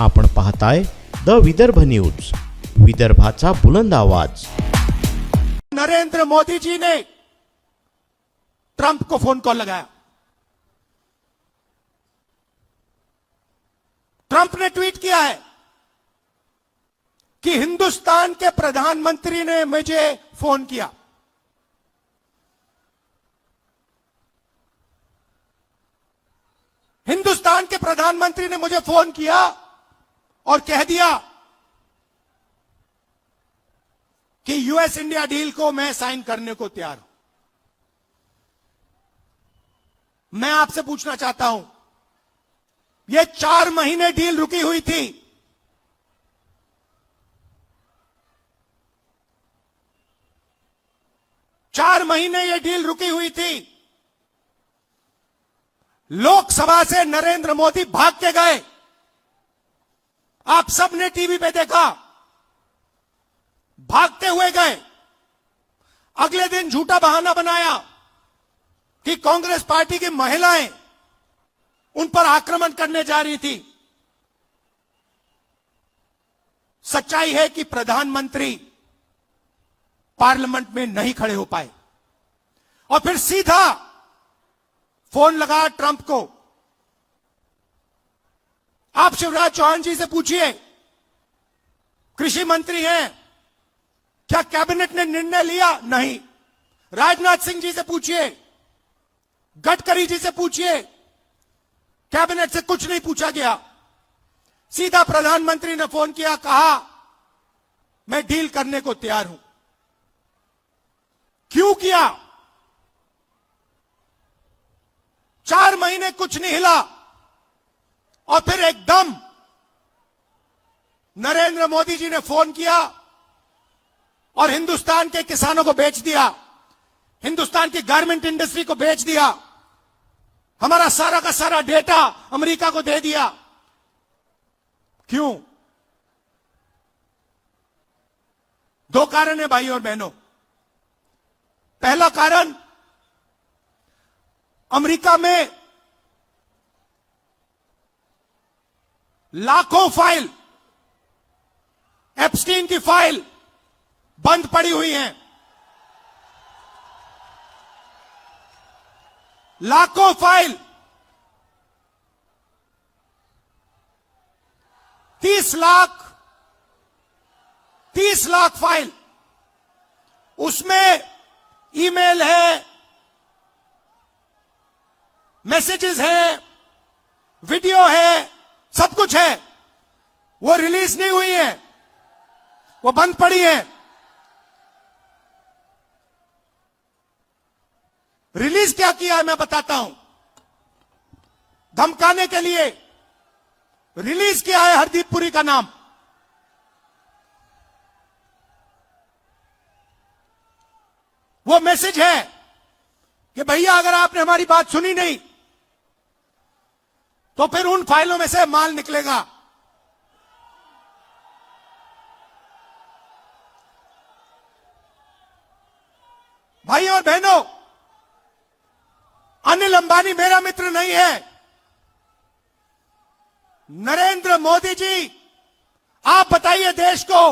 आपण पाहताय the Vidarbha news, विदर्भाचा बुलंद आवाज। नरेंद्र मोदी जी ने ट्रंप को फोन कॉल लगाया। ट्रंप ने ट्वीट किया है कि हिंदुस्तान के प्रधानमंत्री ने मुझे फोन किया। हिंदुस्तान के प्रधानमंत्री ने मुझे फोन किया और कह दिया कि यूएस इंडिया डील को मैं साइन करने को तैयार हूं। मैं आपसे पूछना चाहता हूं, यह 4 महीने डील रुकी हुई थी। चार महीने यह डील रुकी हुई थी। लोकसभा से नरेंद्र मोदी भाग के गए। आप सबने टीवी पे देखा, भागते हुए गए। अगले दिन झूठा बहाना बनाया कि कांग्रेस पार्टी की महिलाएं उन पर आक्रमण करने जा रही थी। सच्चाई है कि प्रधानमंत्री पार्लियामेंट में नहीं खड़े हो पाए और फिर सीधा फोन लगा ट्रंप को। आप शिवराज चौहान जी से पूछिए, कृषि मंत्री हैं, क्या कैबिनेट ने निर्णय लिया? नहीं। राजनाथ सिंह जी से पूछिए, गडकरी जी से पूछिए, कैबिनेट से कुछ नहीं पूछा गया। सीधा प्रधानमंत्री ने फोन किया, कहा मैं डील करने को तैयार हूं। क्यों किया? 4 महीने कुछ नहीं हिला और फिर एकदम नरेंद्र मोदी जी ने फोन किया और हिंदुस्तान के किसानों को बेच दिया, हिंदुस्तान की गारमेंट इंडस्ट्री को बेच दिया, हमारा सारा का सारा डेटा अमेरिका को दे दिया। क्यों? 2 कारण है भाई और बहनों। पहला कारण, अमेरिका में लाखों फाइल, एप्स्टीन की फाइल बंद पड़ी हुई हैं। लाखों फाइल, 30 लाख फाइल, उसमें ईमेल है, मैसेजेस हैं, वीडियो है, सब कुछ है। वो रिलीज नहीं हुई है, वो बंद पड़ी है। रिलीज क्या किया है मैं बताता हूं। धमकाने के लिए रिलीज किया है हरदीप पुरी का नाम। वो मैसेज है कि भैया अगर आपने हमारी बात सुनी नहीं तो फिर उन फाइलों में से माल निकलेगा। भाई और बहनों, अनिल अंबानी मेरा मित्र नहीं है। नरेंद्र मोदी जी, आप बताइए देश को,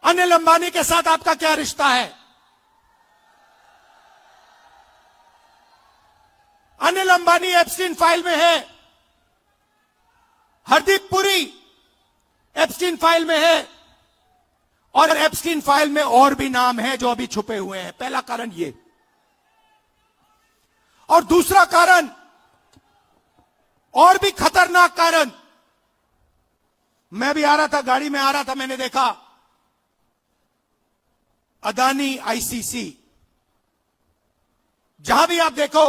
अनिल अंबानी के साथ आपका क्या रिश्ता है? अनिल अंबानी एप्स्टीन फाइल में है, हरदीप पुरी एप्स्टीन फाइल में है और एप्स्टीन फाइल में और भी नाम है जो अभी छुपे हुए हैं। पहला कारण ये। और दूसरा कारण, और भी खतरनाक कारण, मैं भी आ रहा था, गाड़ी में आ रहा था, मैंने देखा अदानी आईसीसी, जहां भी आप देखो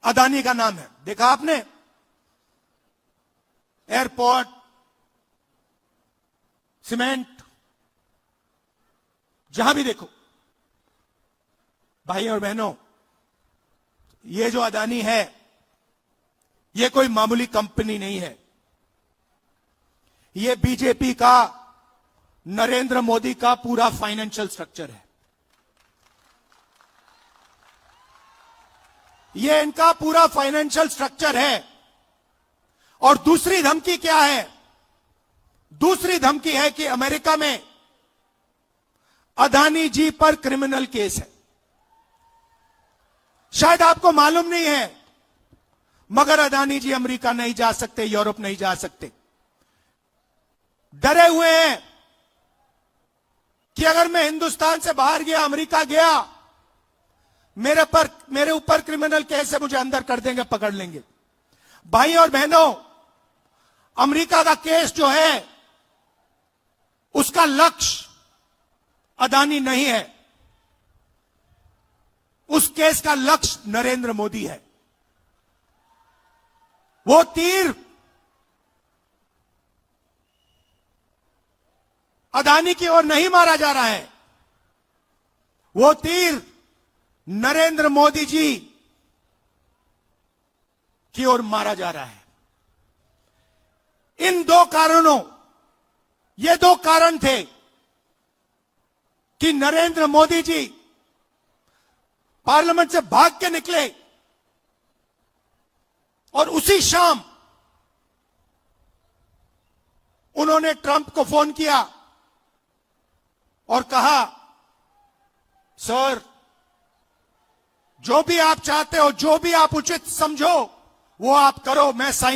अदानी का नाम है। देखा आपने? एयरपोर्ट, सीमेंट, जहां भी देखो। भाई और बहनों, ये जो अदानी है, ये कोई मामूली कंपनी नहीं है। ये बीजेपी का, नरेंद्र मोदी का पूरा फाइनेंशियल स्ट्रक्चर है। ये इनका पूरा फाइनेंशियल स्ट्रक्चर है और दूसरी धमकी क्या है? दूसरी धमकी है कि अमेरिका में अदानी जी पर क्रिमिनल केस है। शायद आपको मालूम नहीं है, मगर अदानी जी अमेरिका नहीं जा सकते, यूरोप नहीं जा सकते। डरे हुए हैं कि अगर मैं हिंदुस्तान से बाहर गया, अमेरिका गया, मेरे ऊपर क्रिमिनल केस है, मुझे अंदर कर देंगे, पकड़ लेंगे। भाई और बहनों, अमेरिका का केस जो है उसका लक्ष्य अदानी नहीं है, उस केस का लक्ष्य नरेंद्र मोदी है। वो तीर अदानी की ओर नहीं मारा जा रहा है, वो तीर नरेंद्र मोदी जी की ओर मारा जा रहा है। इन दो कारणों, ये दो कारण थे कि नरेंद्र मोदी जी पार्लियामेंट से भाग के निकले और उसी शाम उन्होंने ट्रंप को फोन किया और कहा, सर, जो भी आप चाहते हो, जो भी आप उचित समझो, वो आप करो, मैं साइन